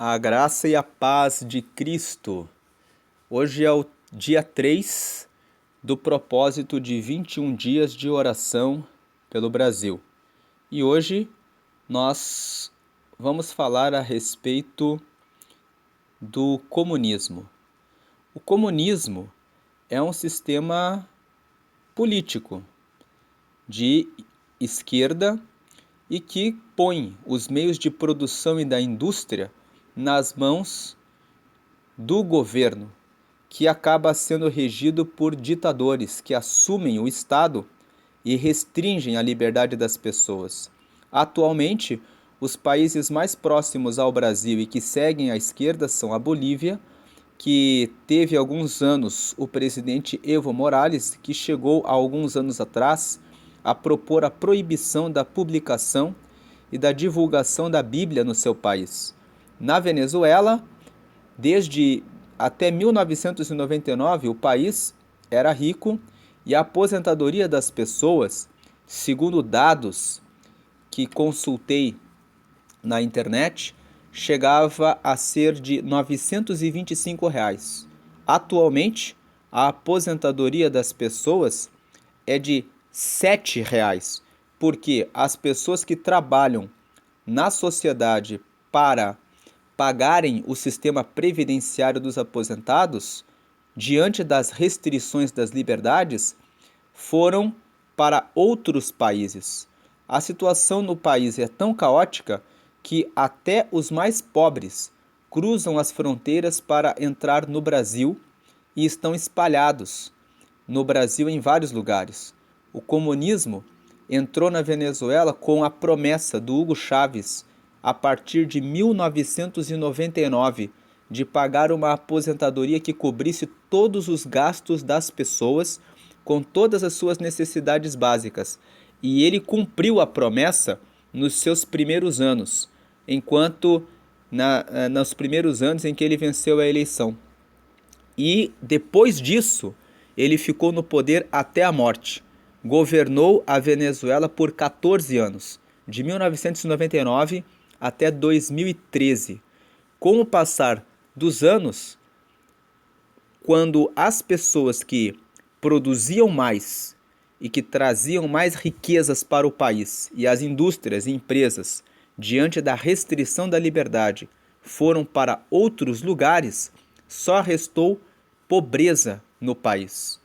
A graça e a paz de Cristo. Hoje é o dia 3 do propósito de 21 dias de oração pelo Brasil. E hoje nós vamos falar a respeito do comunismo. O comunismo é um sistema político de esquerda e que põe os meios de produção e da indústria nas mãos do governo, que acaba sendo regido por ditadores que assumem o Estado e restringem a liberdade das pessoas. Atualmente, os países mais próximos ao Brasil e que seguem à esquerda são a Bolívia, que teve há alguns anos o presidente Evo Morales, que chegou há alguns anos atrás a propor a proibição da publicação e da divulgação da Bíblia no seu país. Na Venezuela, desde até 1999, o país era rico e a aposentadoria das pessoas, segundo dados que consultei na internet, chegava a ser de R$ 925. Atualmente, a aposentadoria das pessoas é de R$ 7, porque as pessoas que trabalham na sociedade para pagarem o sistema previdenciário dos aposentados, diante das restrições das liberdades, foram para outros países. A situação no país é tão caótica que até os mais pobres cruzam as fronteiras para entrar no Brasil e estão espalhados no Brasil em vários lugares. O comunismo entrou na Venezuela com a promessa do Hugo Chávez, a partir de 1999, de pagar uma aposentadoria que cobrisse todos os gastos das pessoas com todas as suas necessidades básicas. E ele cumpriu a promessa nos seus primeiros anos, nos primeiros anos em que ele venceu a eleição. E depois disso, ele ficou no poder até a morte. Governou a Venezuela por 14 anos, de 1999 até 2013. Com o passar dos anos, quando as pessoas que produziam mais e que traziam mais riquezas para o país e as indústrias e empresas, diante da restrição da liberdade, foram para outros lugares, só restou pobreza no país.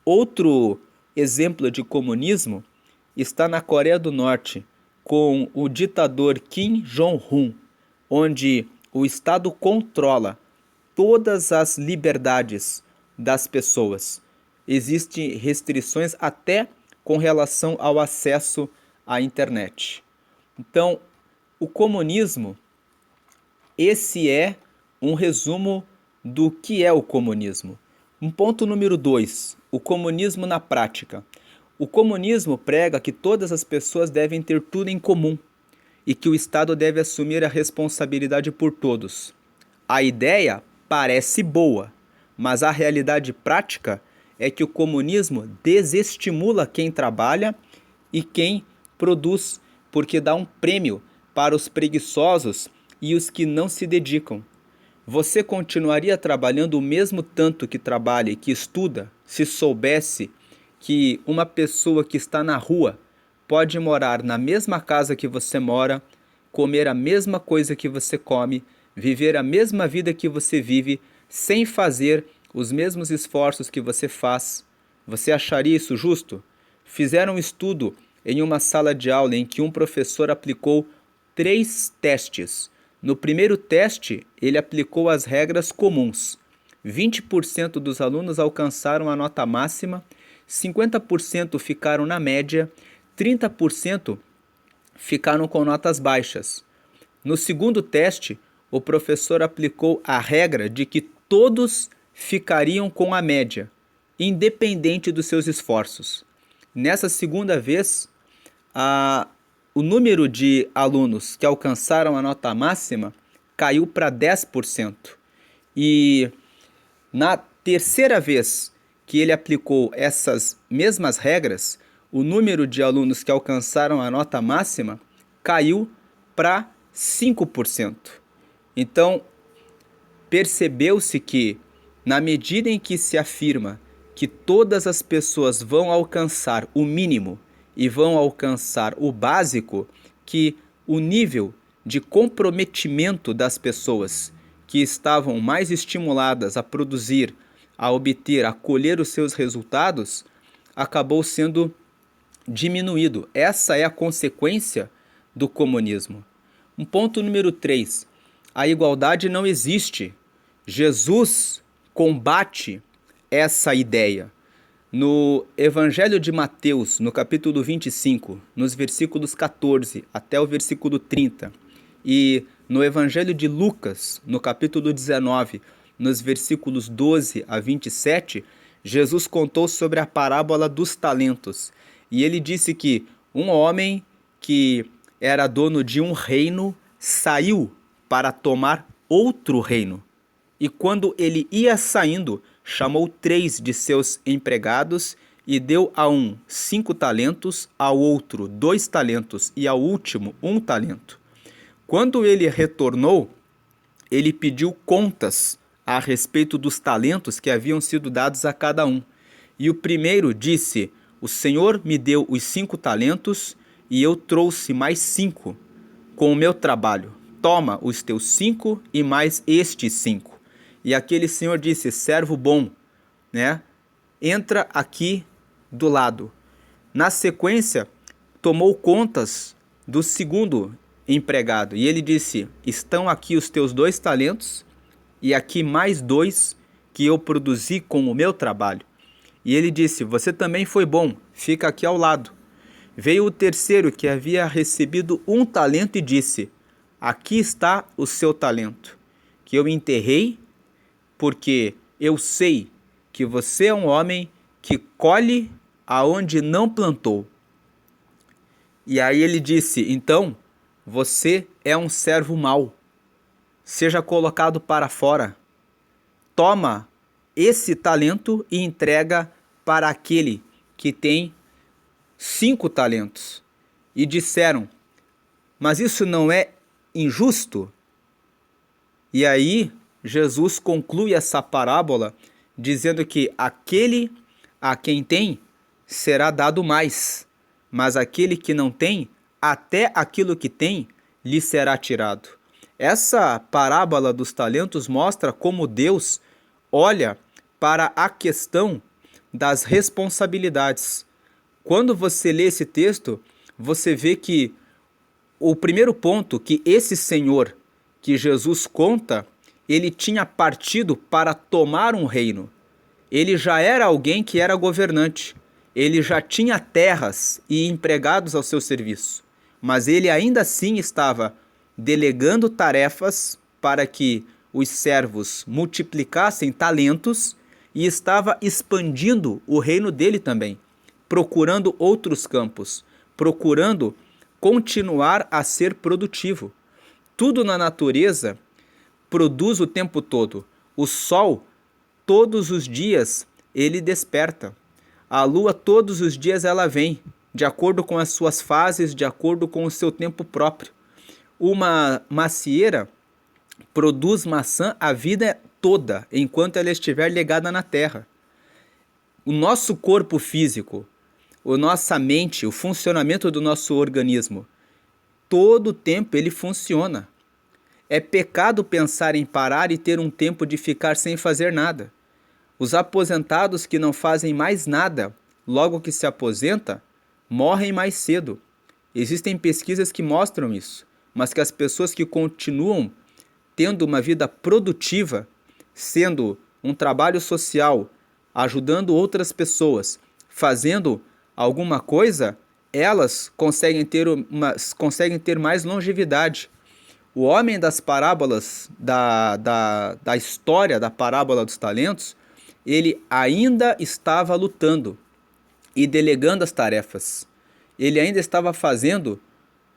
Outro exemplo de comunismo está na Coreia do Norte, com o ditador Kim Jong-un, onde o Estado controla todas as liberdades das pessoas. Existem restrições até com relação ao acesso à internet. Então, o comunismo, esse é um resumo do que é o comunismo. Um ponto número 2, o comunismo na prática. O comunismo prega que todas as pessoas devem ter tudo em comum e que o Estado deve assumir a responsabilidade por todos. A ideia parece boa, mas a realidade prática é que o comunismo desestimula quem trabalha e quem produz, porque dá um prêmio para os preguiçosos e os que não se dedicam. Você continuaria trabalhando o mesmo tanto que trabalha e que estuda se soubesse que uma pessoa que está na rua pode morar na mesma casa que você mora, comer a mesma coisa que você come, viver a mesma vida que você vive, sem fazer os mesmos esforços que você faz? Você acharia isso justo? Fizeram um estudo em uma sala de aula em que um professor aplicou 3 testes. No primeiro teste, ele aplicou as regras comuns. 20% dos alunos alcançaram a nota máxima, 50% ficaram na média, 30% ficaram com notas baixas. No segundo teste, o professor aplicou a regra de que todos ficariam com a média, independente dos seus esforços. Nessa segunda vez, o número de alunos que alcançaram a nota máxima caiu para 10%. E na terceira vez que ele aplicou essas mesmas regras, o número de alunos que alcançaram a nota máxima caiu para 5%. Então, percebeu-se que, na medida em que se afirma que todas as pessoas vão alcançar o mínimo e vão alcançar o básico, que o nível de comprometimento das pessoas que estavam mais estimuladas a produzir, a obter, a colher os seus resultados, acabou sendo diminuído. Essa é a consequência do comunismo. Um ponto número 3. A igualdade não existe. Jesus combate essa ideia. No Evangelho de Mateus, no capítulo 25, nos versículos 14 até o versículo 30, e no Evangelho de Lucas, no capítulo 19, nos versículos 12 a 27, Jesus contou sobre a parábola dos talentos. E ele disse que um homem que era dono de um reino saiu para tomar outro reino. E quando ele ia saindo, chamou 3 de seus empregados e deu a um 5 talentos, ao outro 2 talentos e ao último 1 talento. Quando ele retornou, ele pediu contas a respeito dos talentos que haviam sido dados a cada um. E o primeiro disse: o Senhor me deu os 5 talentos e eu trouxe mais 5 com o meu trabalho. Toma os teus 5 e mais estes 5. E aquele senhor disse: servo bom, né? Entra aqui do lado. Na sequência, tomou contas do segundo empregado. E ele disse: estão aqui os teus 2 talentos e aqui mais 2 que eu produzi com o meu trabalho. E ele disse: você também foi bom, fica aqui ao lado. Veio o terceiro, que havia recebido 1 talento, e disse: aqui está o seu talento, que eu enterrei, porque eu sei que você é um homem que colhe aonde não plantou. E aí ele disse: então, você é um servo mau, seja colocado para fora. Toma esse talento e entrega para aquele que tem 5 talentos. E disseram: mas isso não é injusto? E aí Jesus conclui essa parábola dizendo que aquele a quem tem será dado mais, mas aquele que não tem, até aquilo que tem lhe será tirado. Essa parábola dos talentos mostra como Deus olha para a questão das responsabilidades. Quando você lê esse texto, você vê que o primeiro ponto, que esse Senhor que Jesus conta, ele tinha partido para tomar um reino. Ele já era alguém que era governante. Ele já tinha terras e empregados ao seu serviço. Mas ele ainda assim estava delegando tarefas para que os servos multiplicassem talentos e estava expandindo o reino dele também, procurando outros campos, procurando continuar a ser produtivo. Tudo na natureza produz o tempo todo. O sol, todos os dias, ele desperta. A lua, todos os dias, ela vem, de acordo com as suas fases, de acordo com o seu tempo próprio. Uma macieira produz maçã a vida toda, enquanto ela estiver ligada na terra. O nosso corpo físico, a nossa mente, o funcionamento do nosso organismo, todo o tempo ele funciona. É pecado pensar em parar e ter um tempo de ficar sem fazer nada. Os aposentados que não fazem mais nada, logo que se aposenta, morrem mais cedo. Existem pesquisas que mostram isso, mas que as pessoas que continuam tendo uma vida produtiva, sendo um trabalho social, ajudando outras pessoas, fazendo alguma coisa, elas conseguem ter mais longevidade. O homem das parábolas, da história da parábola dos talentos, ele ainda estava lutando e delegando as tarefas. Ele ainda estava fazendo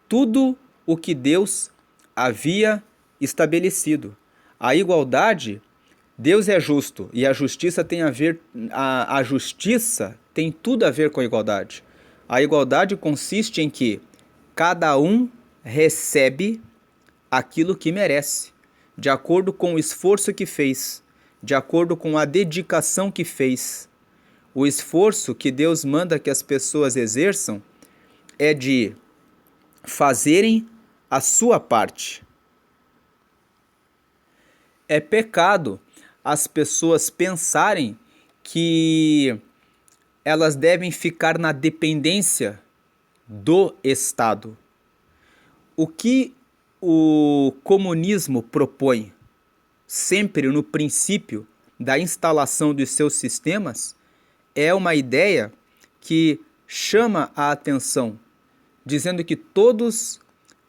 tudo o que Deus havia estabelecido. A igualdade, Deus é justo e a justiça tem a justiça tem tudo a ver com a igualdade. A igualdade consiste em que cada um recebe aquilo que merece. de acordo com o esforço que fez, de acordo com a dedicação que fez. O esforço que Deus manda que as pessoas exerçam é de fazerem a sua parte. É pecado as pessoas pensarem que elas devem ficar na dependência do Estado. O que o comunismo propõe, sempre no princípio da instalação dos seus sistemas, é uma ideia que chama a atenção, dizendo que todos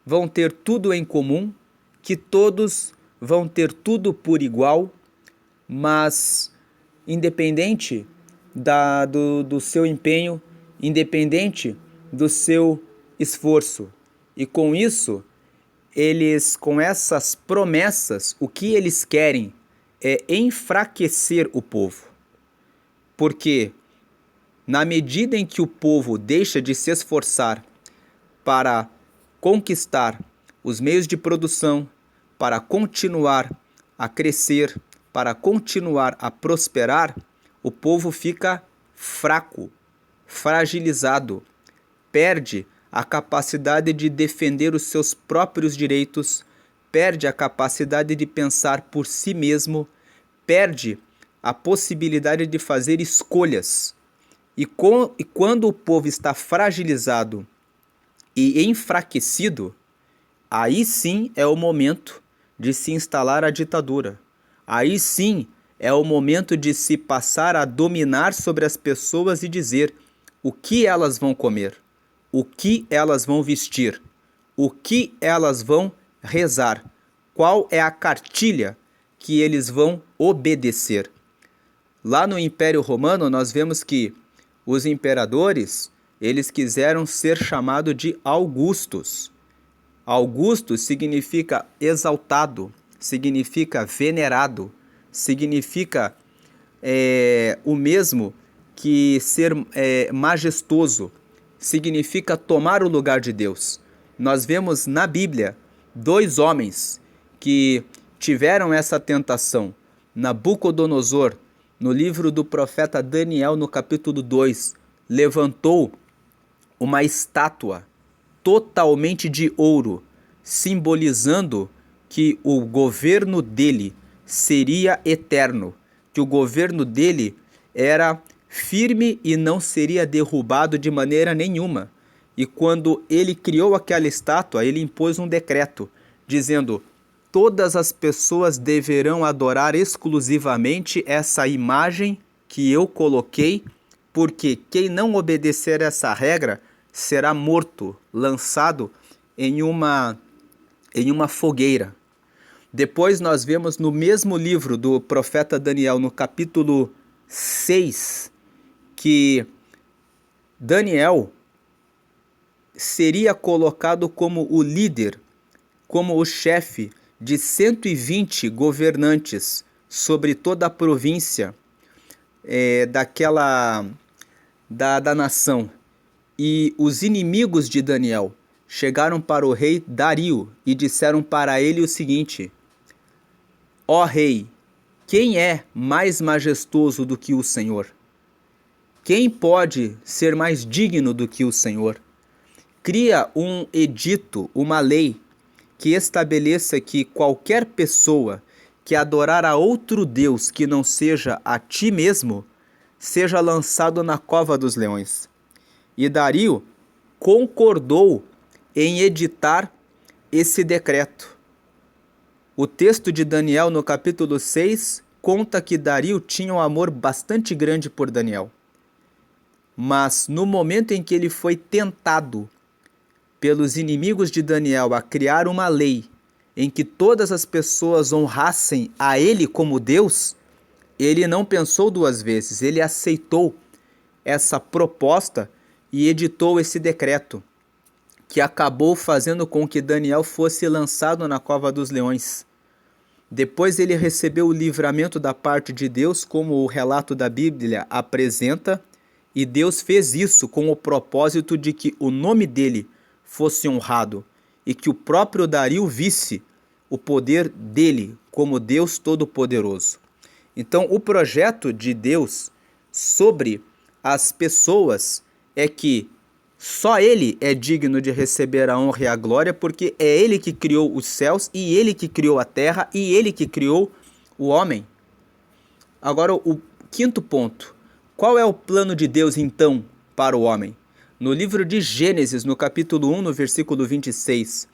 vão ter tudo em comum, que todos vão ter tudo por igual, mas independente do seu empenho, independente do seu esforço. E com isso, com essas promessas, o que eles querem é enfraquecer o povo. Porque na medida em que o povo deixa de se esforçar para conquistar os meios de produção, para continuar a crescer, para continuar a prosperar, o povo fica fraco, fragilizado, perde a capacidade de defender os seus próprios direitos, perde a capacidade de pensar por si mesmo, perde a possibilidade de fazer escolhas. E quando o povo está fragilizado e enfraquecido, aí sim é o momento de se instalar a ditadura. Aí sim é o momento de se passar a dominar sobre as pessoas e dizer o que elas vão comer, o que elas vão vestir, o que elas vão rezar, qual é a cartilha que eles vão obedecer. Lá no Império Romano nós vemos que os imperadores, eles quiseram ser chamados de Augustos. Augusto significa exaltado, significa venerado, significa o mesmo que ser majestoso, significa tomar o lugar de Deus. Nós vemos na Bíblia 2 homens que tiveram essa tentação. Nabucodonosor, no livro do profeta Daniel, no capítulo 2, levantou uma estátua totalmente de ouro, simbolizando que o governo dele seria eterno, que o governo dele era firme e não seria derrubado de maneira nenhuma. E quando ele criou aquela estátua, ele impôs um decreto, dizendo: todas as pessoas deverão adorar exclusivamente essa imagem que eu coloquei, porque quem não obedecer essa regra será morto, lançado em uma fogueira. Depois nós vemos no mesmo livro do profeta Daniel, no capítulo 6, que Daniel seria colocado como o líder, como o chefe de 120 governantes sobre toda a província da nação. E os inimigos de Daniel chegaram para o rei Dario e disseram para ele o seguinte: ó rei, quem é mais majestoso do que o Senhor? Quem pode ser mais digno do que o Senhor? Cria um edito, uma lei, que estabeleça que qualquer pessoa que adorar a outro Deus que não seja a ti mesmo, seja lançado na cova dos leões. E Dario concordou em editar esse decreto. O texto de Daniel, no capítulo 6, conta que Dario tinha um amor bastante grande por Daniel. Mas no momento em que ele foi tentado pelos inimigos de Daniel a criar uma lei em que todas as pessoas honrassem a ele como Deus, ele não pensou 2 vezes, ele aceitou essa proposta e editou esse decreto, que acabou fazendo com que Daniel fosse lançado na cova dos leões. Depois ele recebeu o livramento da parte de Deus, como o relato da Bíblia apresenta, e Deus fez isso com o propósito de que o nome dele fosse honrado e que o próprio Dario visse o poder dele como Deus Todo-Poderoso. Então, o projeto de Deus sobre as pessoas é que só ele é digno de receber a honra e a glória, porque é ele que criou os céus, e ele que criou a terra, e ele que criou o homem. Agora, o quinto ponto. Qual é o plano de Deus, então, para o homem? No livro de Gênesis, no capítulo 1, no versículo 26,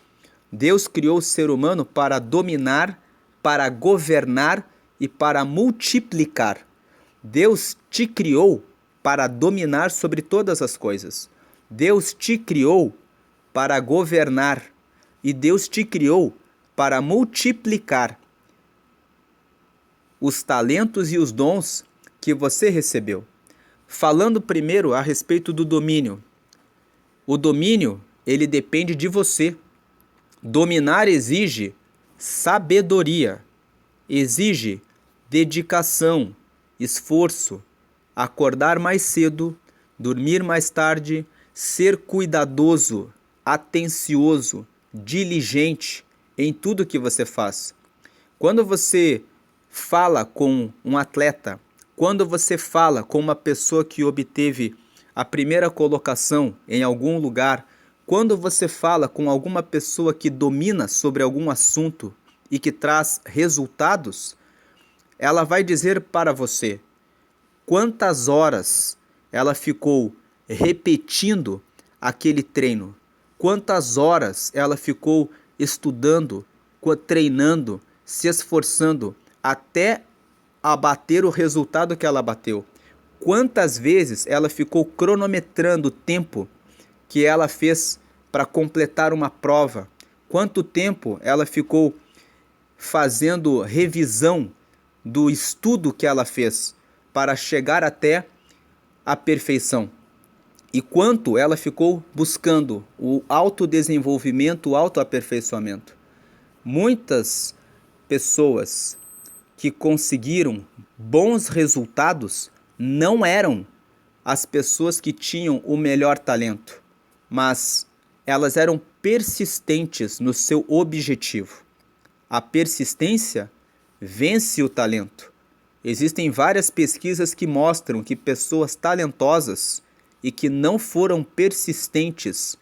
Deus criou o ser humano para dominar, para governar e para multiplicar. Deus te criou para dominar sobre todas as coisas. Deus te criou para governar e Deus te criou para multiplicar os talentos e os dons que você recebeu. Falando primeiro a respeito do domínio. O domínio, ele depende de você. Dominar exige sabedoria, exige dedicação, esforço, acordar mais cedo, dormir mais tarde, ser cuidadoso, atencioso, diligente em tudo que você faz. Quando você fala com um atleta, quando você fala com uma pessoa que obteve a primeira colocação em algum lugar, quando você fala com alguma pessoa que domina sobre algum assunto e que traz resultados, ela vai dizer para você quantas horas ela ficou repetindo aquele treino, quantas horas ela ficou estudando, treinando, se esforçando até abater o resultado que ela bateu. Quantas vezes ela ficou cronometrando o tempo que ela fez para completar uma prova. Quanto tempo ela ficou fazendo revisão do estudo que ela fez para chegar até a perfeição. E quanto ela ficou buscando o autodesenvolvimento, o autoaperfeiçoamento. Muitas pessoas que conseguiram bons resultados não eram as pessoas que tinham o melhor talento, mas elas eram persistentes no seu objetivo. A persistência vence o talento. Existem várias pesquisas que mostram que pessoas talentosas e que não foram persistentes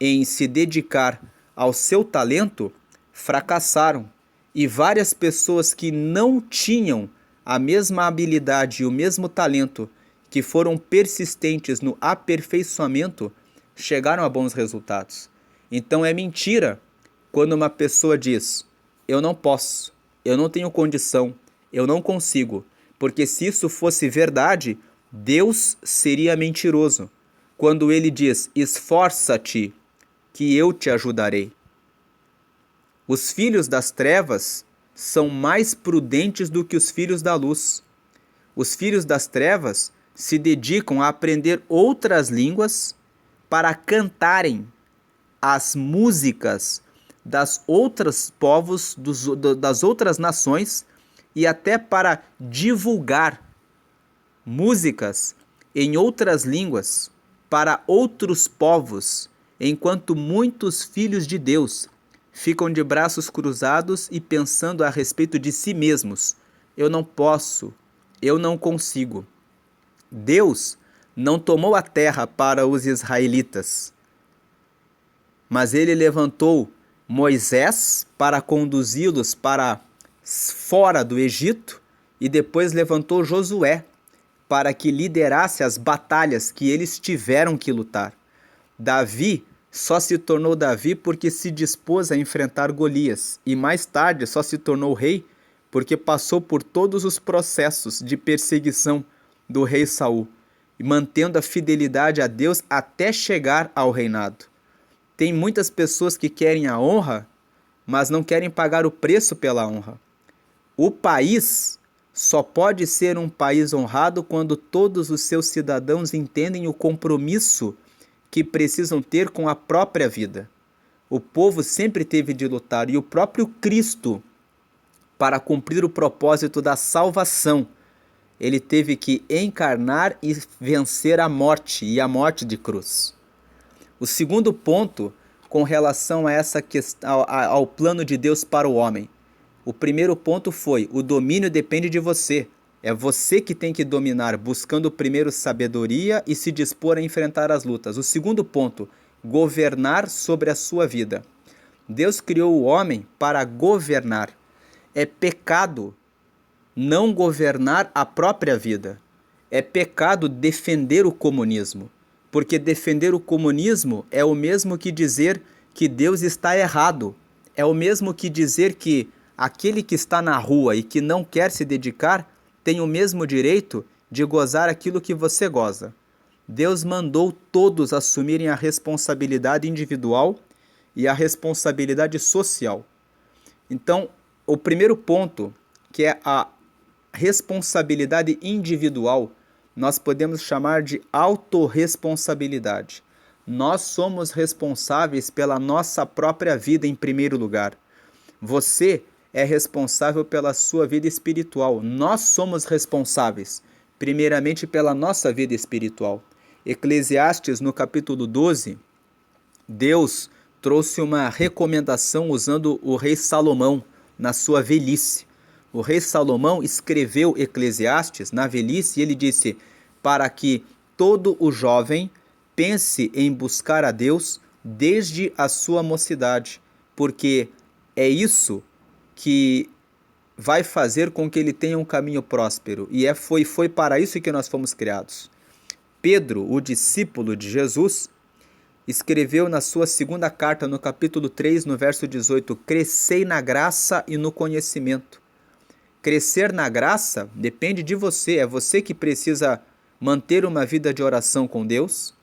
em se dedicar ao seu talento fracassaram. E várias pessoas que não tinham a mesma habilidade e o mesmo talento, que foram persistentes no aperfeiçoamento, chegaram a bons resultados. Então é mentira quando uma pessoa diz: eu não posso, eu não tenho condição, eu não consigo. Porque se isso fosse verdade, Deus seria mentiroso quando ele diz: esforça-te, que eu te ajudarei. Os filhos das trevas são mais prudentes do que os filhos da luz. Os filhos das trevas se dedicam a aprender outras línguas para cantarem as músicas das outros povos, das outras nações, e até para divulgar músicas em outras línguas para outros povos, enquanto muitos filhos de Deus ficam de braços cruzados e pensando a respeito de si mesmos: eu não posso, eu não consigo. Deus não tomou a terra para os israelitas, mas ele levantou Moisés para conduzi-los para fora do Egito, e depois levantou Josué para que liderasse as batalhas que eles tiveram que lutar. Davi só se tornou Davi porque se dispôs a enfrentar Golias, e mais tarde só se tornou rei porque passou por todos os processos de perseguição do rei Saul, e mantendo a fidelidade a Deus até chegar ao reinado. Tem muitas pessoas que querem a honra, mas não querem pagar o preço pela honra. O país só pode ser um país honrado quando todos os seus cidadãos entendem o compromisso que precisam ter com a própria vida. O povo sempre teve de lutar, e o próprio Cristo, para cumprir o propósito da salvação, ele teve que encarnar e vencer a morte, e a morte de cruz. O segundo ponto, com relação a essa questão, ao plano de Deus para o homem. O primeiro ponto foi: o domínio depende de você. É você que tem que dominar, buscando primeiro sabedoria e se dispor a enfrentar as lutas. O segundo ponto: governar sobre a sua vida. Deus criou o homem para governar. É pecado não governar a própria vida. É pecado defender o comunismo, porque defender o comunismo é o mesmo que dizer que Deus está errado. É o mesmo que dizer que aquele que está na rua e que não quer se dedicar tem o mesmo direito de gozar aquilo que você goza. Deus mandou todos assumirem a responsabilidade individual e a responsabilidade social. Então, o primeiro ponto, que é a responsabilidade individual, nós podemos chamar de autorresponsabilidade. Nós somos responsáveis pela nossa própria vida em primeiro lugar. Você é responsável pela sua vida espiritual. Nós somos responsáveis, primeiramente, pela nossa vida espiritual. Eclesiastes, no capítulo 12, Deus trouxe uma recomendação usando o rei Salomão na sua velhice. O rei Salomão escreveu Eclesiastes na velhice e ele disse: para que todo o jovem pense em buscar a Deus desde a sua mocidade, porque é isso que vai fazer com que ele tenha um caminho próspero, e foi para isso que nós fomos criados. Pedro, o discípulo de Jesus, escreveu na sua segunda carta, no capítulo 3, no verso 18, crescei na graça e no conhecimento. Crescer na graça depende de você, é você que precisa manter uma vida de oração com Deus,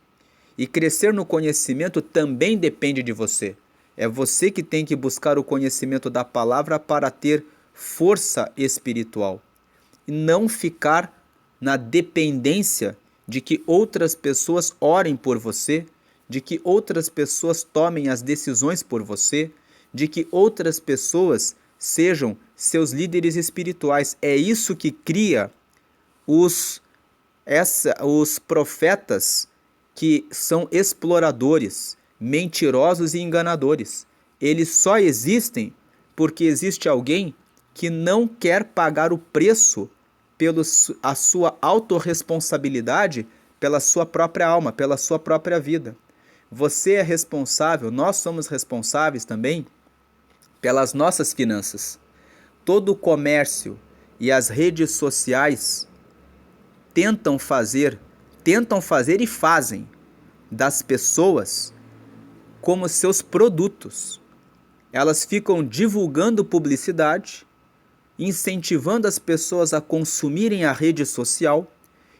e crescer no conhecimento também depende de você. É você que tem que buscar o conhecimento da palavra para ter força espiritual e não ficar na dependência de que outras pessoas orem por você, de que outras pessoas tomem as decisões por você, de que outras pessoas sejam seus líderes espirituais. É isso que cria os profetas que são exploradores, mentirosos e enganadores. Eles só existem porque existe alguém que não quer pagar o preço pela a sua autorresponsabilidade, pela sua própria alma, pela sua própria vida. Você é responsável, nós somos responsáveis também pelas nossas finanças. Todo o comércio e as redes sociais tentam fazer e fazem das pessoas como seus produtos. Elas ficam divulgando publicidade, incentivando as pessoas a consumirem a rede social,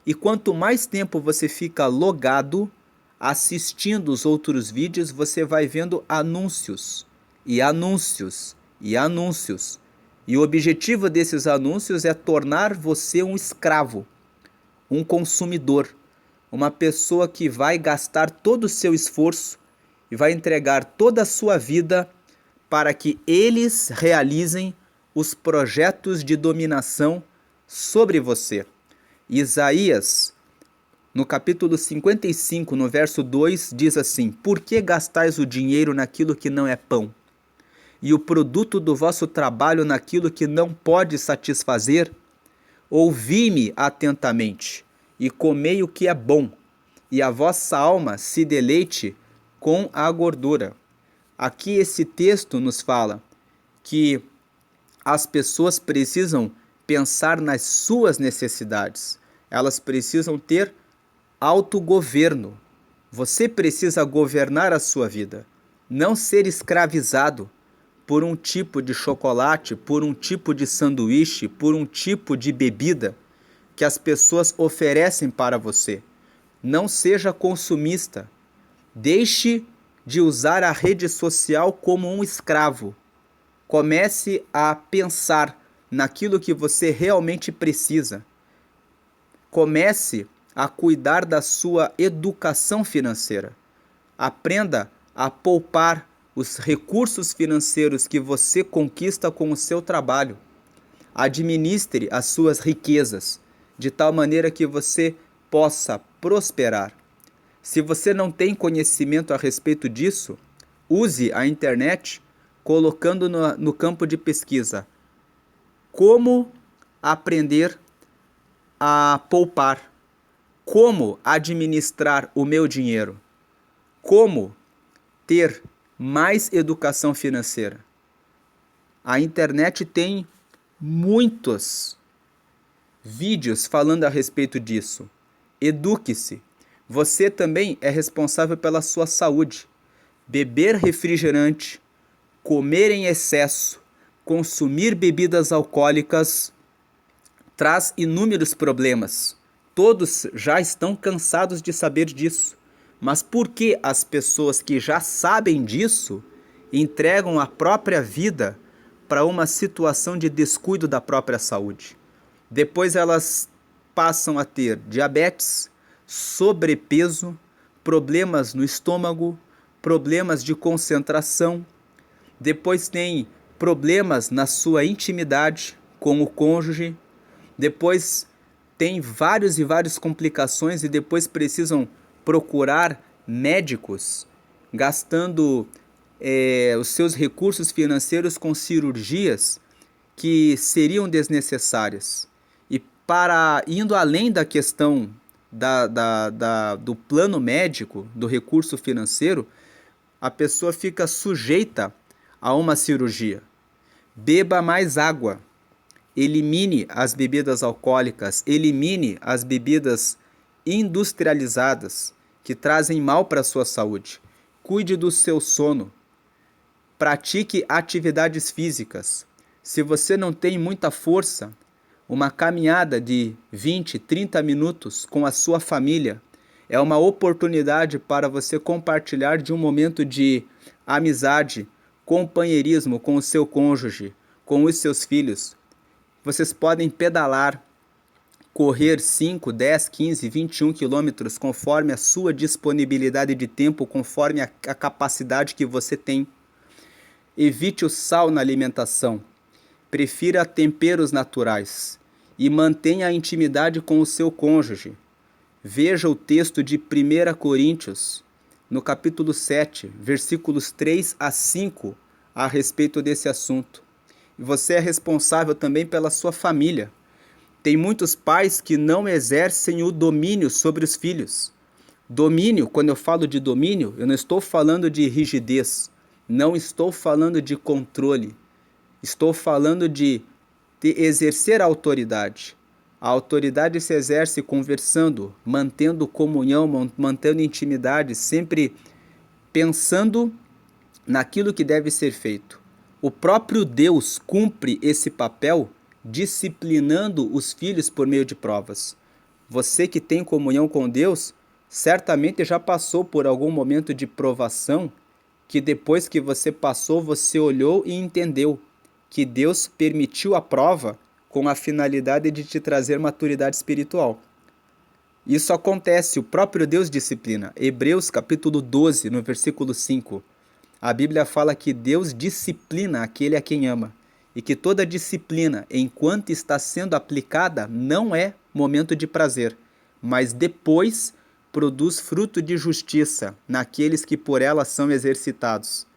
e quanto mais tempo você fica logado, assistindo os outros vídeos, você vai vendo anúncios, e anúncios, e anúncios. E o objetivo desses anúncios é tornar você um escravo, um consumidor, uma pessoa que vai gastar todo o seu esforço e vai entregar toda a sua vida para que eles realizem os projetos de dominação sobre você. Isaías, no capítulo 55, no verso 2, diz assim: por que gastais o dinheiro naquilo que não é pão, e o produto do vosso trabalho naquilo que não pode satisfazer? Ouvi-me atentamente, e comei o que é bom, e a vossa alma se deleite com a gordura. Aqui esse texto nos fala que as pessoas precisam pensar nas suas necessidades. Elas precisam ter autogoverno. Você precisa governar a sua vida, não ser escravizado por um tipo de chocolate, por um tipo de sanduíche, por um tipo de bebida que as pessoas oferecem para você. Não seja consumista. Deixe de usar a rede social como um escravo. Comece a pensar naquilo que você realmente precisa. Comece a cuidar da sua educação financeira. Aprenda a poupar os recursos financeiros que você conquista com o seu trabalho. Administre as suas riquezas de tal maneira que você possa prosperar. Se você não tem conhecimento a respeito disso, use a internet colocando no campo de pesquisa como aprender a poupar, como administrar o meu dinheiro, como ter mais educação financeira. A internet tem muitos vídeos falando a respeito disso. Eduque-se. Você também é responsável pela sua saúde. Beber refrigerante, comer em excesso, consumir bebidas alcoólicas traz inúmeros problemas. Todos já estão cansados de saber disso. Mas por que as pessoas que já sabem disso entregam a própria vida para uma situação de descuido da própria saúde? Depois elas passam a ter diabetes, sobrepeso, problemas no estômago, problemas de concentração. Depois tem problemas na sua intimidade com o cônjuge. Depois tem várias complicações e depois precisam procurar médicos, gastando os seus recursos financeiros com cirurgias que seriam desnecessárias. E indo além da questão do plano médico, do recurso financeiro, a pessoa fica sujeita a uma cirurgia. Beba mais água. Elimine as bebidas alcoólicas, elimine as bebidas industrializadas que trazem mal para a sua saúde. Cuide do seu sono. Pratique atividades físicas. Se você não tem muita força, uma caminhada de 20, 30 minutos com a sua família é uma oportunidade para você compartilhar de um momento de amizade, companheirismo com o seu cônjuge, com os seus filhos. Vocês podem pedalar, correr 5, 10, 15, 21 quilômetros conforme a sua disponibilidade de tempo, conforme a capacidade que você tem. Evite o sal na alimentação. Prefira temperos naturais e mantenha a intimidade com o seu cônjuge. Veja o texto de 1 Coríntios, no capítulo 7, versículos 3 a 5, a respeito desse assunto. Você é responsável também pela sua família. Tem muitos pais que não exercem o domínio sobre os filhos. Domínio, quando eu falo de domínio, eu não estou falando de rigidez, não estou falando de controle. Estou falando de exercer a autoridade. A autoridade se exerce conversando, mantendo comunhão, mantendo intimidade, sempre pensando naquilo que deve ser feito. O próprio Deus cumpre esse papel disciplinando os filhos por meio de provas. Você que tem comunhão com Deus, certamente já passou por algum momento de provação que depois que você passou, você olhou e entendeu que Deus permitiu a prova com a finalidade de te trazer maturidade espiritual. Isso acontece, o próprio Deus disciplina. Hebreus capítulo 12, no versículo 5. A Bíblia fala que Deus disciplina aquele a quem ama. E que toda disciplina, enquanto está sendo aplicada, não é momento de prazer, mas depois produz fruto de justiça naqueles que por ela são exercitados.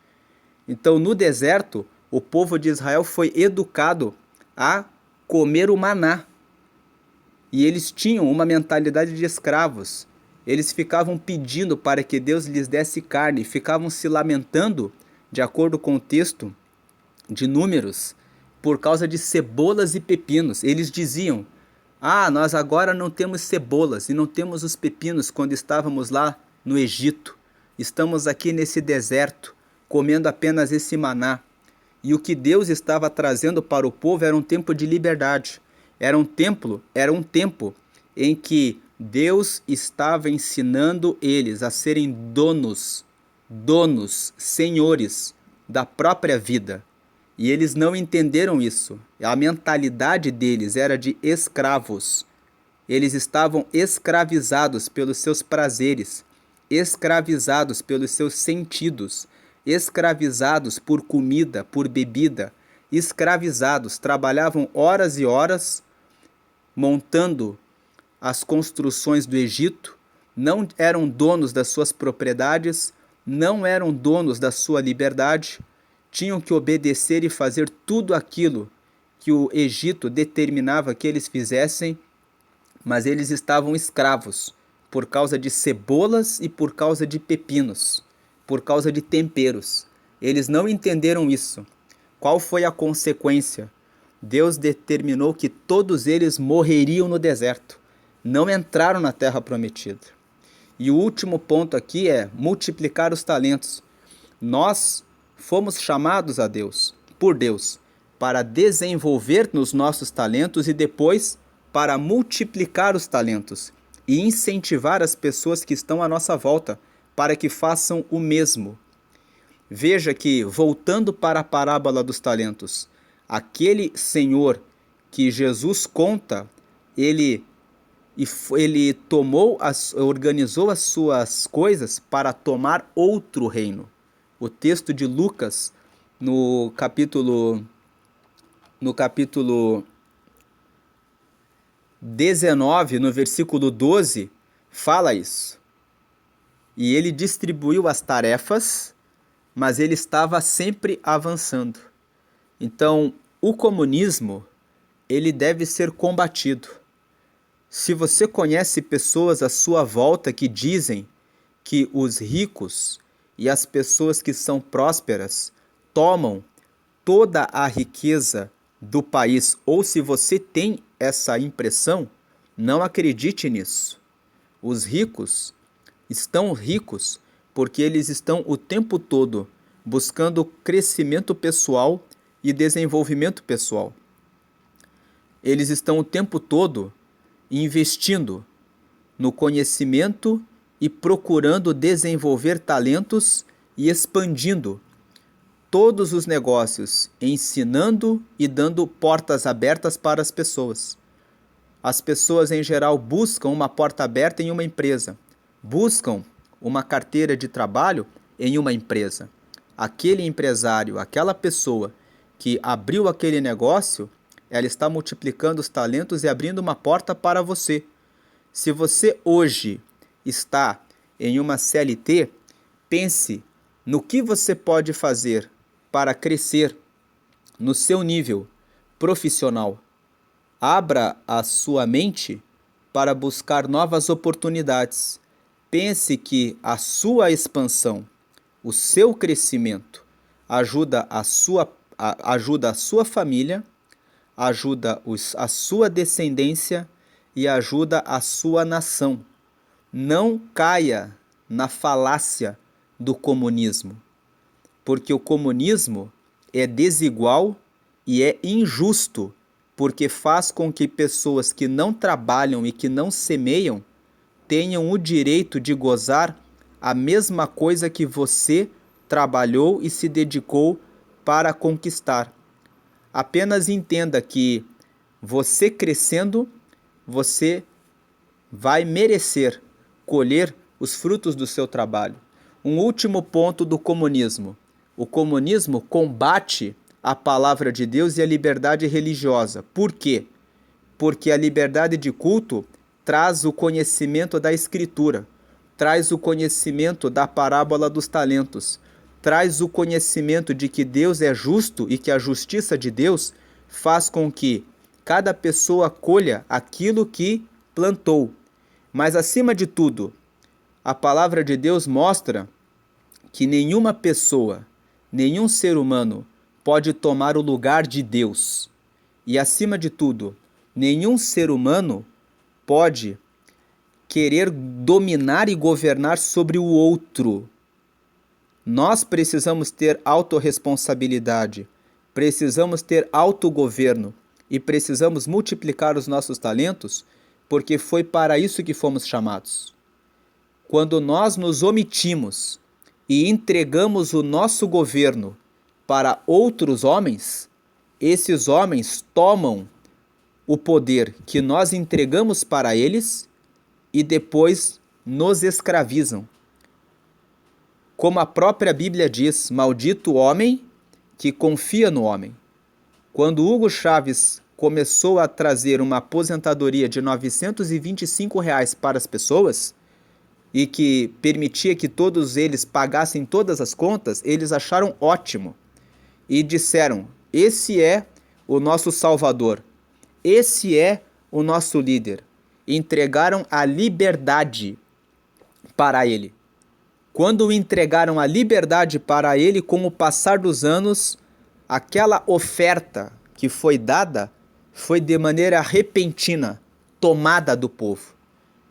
Então, no deserto, o povo de Israel foi educado a comer o maná. E eles tinham uma mentalidade de escravos. Eles ficavam pedindo para que Deus lhes desse carne, ficavam se lamentando, de acordo com o texto de Números, por causa de cebolas e pepinos. Eles diziam: nós agora não temos cebolas e não temos os pepinos quando estávamos lá no Egito. Estamos aqui nesse deserto, comendo apenas esse maná. E o que Deus estava trazendo para o povo era um tempo de liberdade. Era um tempo em que Deus estava ensinando eles a serem donos, senhores da própria vida. E eles não entenderam isso. A mentalidade deles era de escravos. Eles estavam escravizados pelos seus prazeres, escravizados pelos seus sentidos, escravizados por comida, por bebida, escravizados, trabalhavam horas e horas montando as construções do Egito, não eram donos das suas propriedades, não eram donos da sua liberdade, tinham que obedecer e fazer tudo aquilo que o Egito determinava que eles fizessem, mas eles estavam escravos por causa de cebolas e por causa de pepinos, por causa de temperos. Eles não entenderam isso. Qual foi a consequência? Deus determinou que todos eles morreriam no deserto. Não entraram na terra prometida. E o último ponto aqui é multiplicar os talentos. Nós fomos chamados a Deus, por Deus, para desenvolver nos nossos talentos e depois para multiplicar os talentos e incentivar as pessoas que estão à nossa volta para que façam o mesmo. Veja que, voltando para a parábola dos talentos, aquele senhor que Jesus conta, ele organizou as suas coisas para tomar outro reino. O texto de Lucas, no capítulo 19, no versículo 12, fala isso. E ele distribuiu as tarefas, mas ele estava sempre avançando. Então, o comunismo, ele deve ser combatido. Se você conhece pessoas à sua volta que dizem que os ricos e as pessoas que são prósperas tomam toda a riqueza do país, ou se você tem essa impressão, não acredite nisso. Os ricos estão ricos porque eles estão o tempo todo buscando crescimento pessoal e desenvolvimento pessoal. Eles estão o tempo todo investindo no conhecimento e procurando desenvolver talentos e expandindo todos os negócios, ensinando e dando portas abertas para as pessoas. As pessoas em geral buscam uma porta aberta em uma empresa, buscam uma carteira de trabalho em uma empresa. Aquele empresário, aquela pessoa que abriu aquele negócio, ela está multiplicando os talentos e abrindo uma porta para você. Se você hoje está em uma CLT, pense no que você pode fazer para crescer no seu nível profissional. Abra a sua mente para buscar novas oportunidades. Pense que a sua expansão, o seu crescimento, ajuda a sua família, ajuda a sua descendência e ajuda a sua nação. Não caia na falácia do comunismo, porque o comunismo é desigual e é injusto, porque faz com que pessoas que não trabalham e que não semeiam tenham o direito de gozar a mesma coisa que você trabalhou e se dedicou para conquistar. Apenas entenda que você crescendo, você vai merecer colher os frutos do seu trabalho. Um último ponto do comunismo. O comunismo combate a palavra de Deus e a liberdade religiosa. Por quê? Porque a liberdade de culto traz o conhecimento da Escritura, traz o conhecimento da parábola dos talentos, traz o conhecimento de que Deus é justo e que a justiça de Deus faz com que cada pessoa colha aquilo que plantou. Mas, acima de tudo, a palavra de Deus mostra que nenhuma pessoa, nenhum ser humano pode tomar o lugar de Deus. E, acima de tudo, nenhum ser humano pode querer dominar e governar sobre o outro. Nós precisamos ter autorresponsabilidade, precisamos ter autogoverno e precisamos multiplicar os nossos talentos, porque foi para isso que fomos chamados. Quando nós nos omitimos e entregamos o nosso governo para outros homens, esses homens tomam o poder que nós entregamos para eles e depois nos escravizam. Como a própria Bíblia diz, maldito o homem que confia no homem. Quando Hugo Chávez começou a trazer uma aposentadoria de R$ 925 para as pessoas, e que permitia que todos eles pagassem todas as contas, eles acharam ótimo e disseram: esse é o nosso Salvador, esse é o nosso líder. Entregaram a liberdade para ele. Quando entregaram a liberdade para ele, com o passar dos anos, aquela oferta que foi dada foi de maneira repentina, tomada do povo.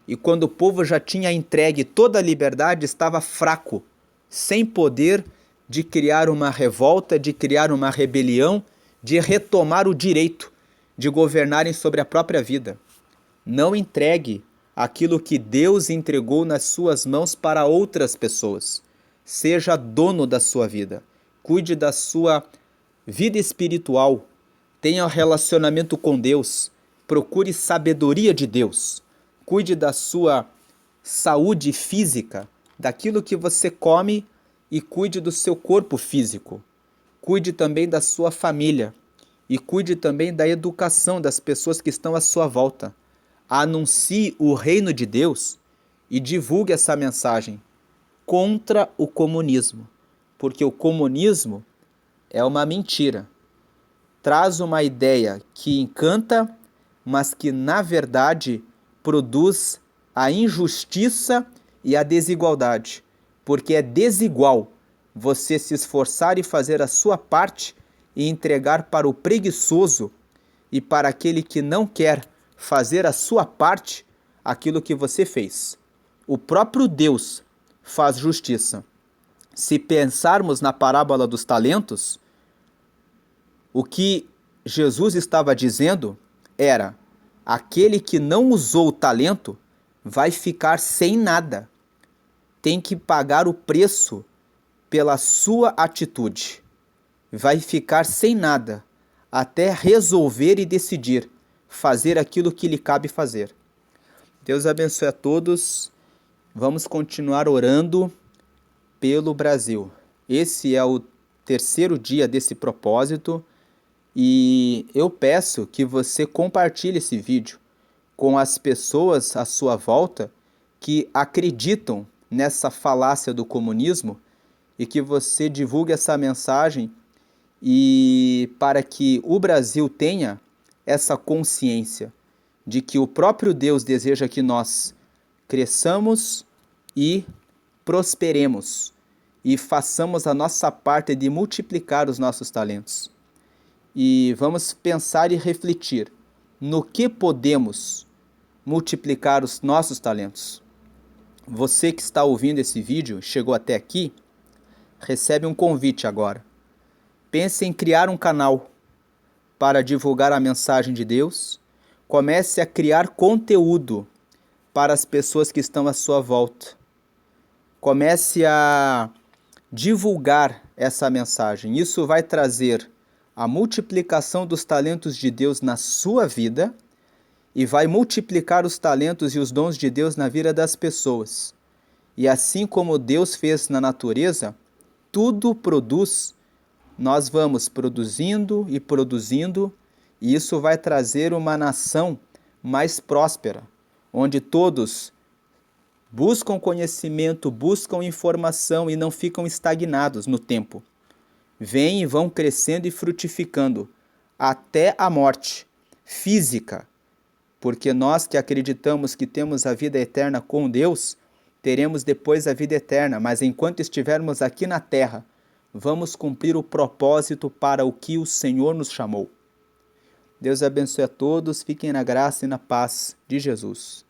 E quando o povo já tinha entregue toda a liberdade, estava fraco, sem poder de criar uma revolta, de criar uma rebelião, de retomar o direito de governarem sobre a própria vida. Não entregue aquilo que Deus entregou nas suas mãos para outras pessoas. Seja dono da sua vida. Cuide da sua vida espiritual. Tenha um relacionamento com Deus. Procure sabedoria de Deus. Cuide da sua saúde física, daquilo que você come, e cuide do seu corpo físico. Cuide também da sua família e cuide também da educação das pessoas que estão à sua volta. Anuncie o reino de Deus e divulgue essa mensagem contra o comunismo, porque o comunismo é uma mentira. Traz uma ideia que encanta, mas que na verdade produz a injustiça e a desigualdade, porque é desigual você se esforçar e fazer a sua parte e entregar para o preguiçoso e para aquele que não quer fazer a sua parte aquilo que você fez. O próprio Deus faz justiça. Se pensarmos na parábola dos talentos, o que Jesus estava dizendo era: aquele que não usou o talento vai ficar sem nada. Tem que pagar o preço pela sua atitude. Vai ficar sem nada até resolver e decidir fazer aquilo que lhe cabe fazer. Deus abençoe a todos. Vamos continuar orando pelo Brasil. Esse é o terceiro dia desse propósito e eu peço que você compartilhe esse vídeo com as pessoas à sua volta que acreditam nessa falácia do comunismo e que você divulgue essa mensagem e para que o Brasil tenha essa consciência de que o próprio Deus deseja que nós cresçamos e prosperemos e façamos a nossa parte de multiplicar os nossos talentos. E vamos pensar e refletir no que podemos multiplicar os nossos talentos. Você que está ouvindo esse vídeo, chegou até aqui, recebe um convite agora. Pense em criar um canal para divulgar a mensagem de Deus. Comece a criar conteúdo para as pessoas que estão à sua volta. Comece a divulgar essa mensagem. Isso vai trazer a multiplicação dos talentos de Deus na sua vida e vai multiplicar os talentos e os dons de Deus na vida das pessoas. E assim como Deus fez na natureza, tudo produz, nós vamos produzindo, e isso vai trazer uma nação mais próspera, onde todos buscam conhecimento, buscam informação e não ficam estagnados no tempo. Vêm e vão crescendo e frutificando até a morte física, porque nós que acreditamos que temos a vida eterna com Deus, teremos depois a vida eterna, mas enquanto estivermos aqui na terra, vamos cumprir o propósito para o que o Senhor nos chamou. Deus abençoe a todos, fiquem na graça e na paz de Jesus.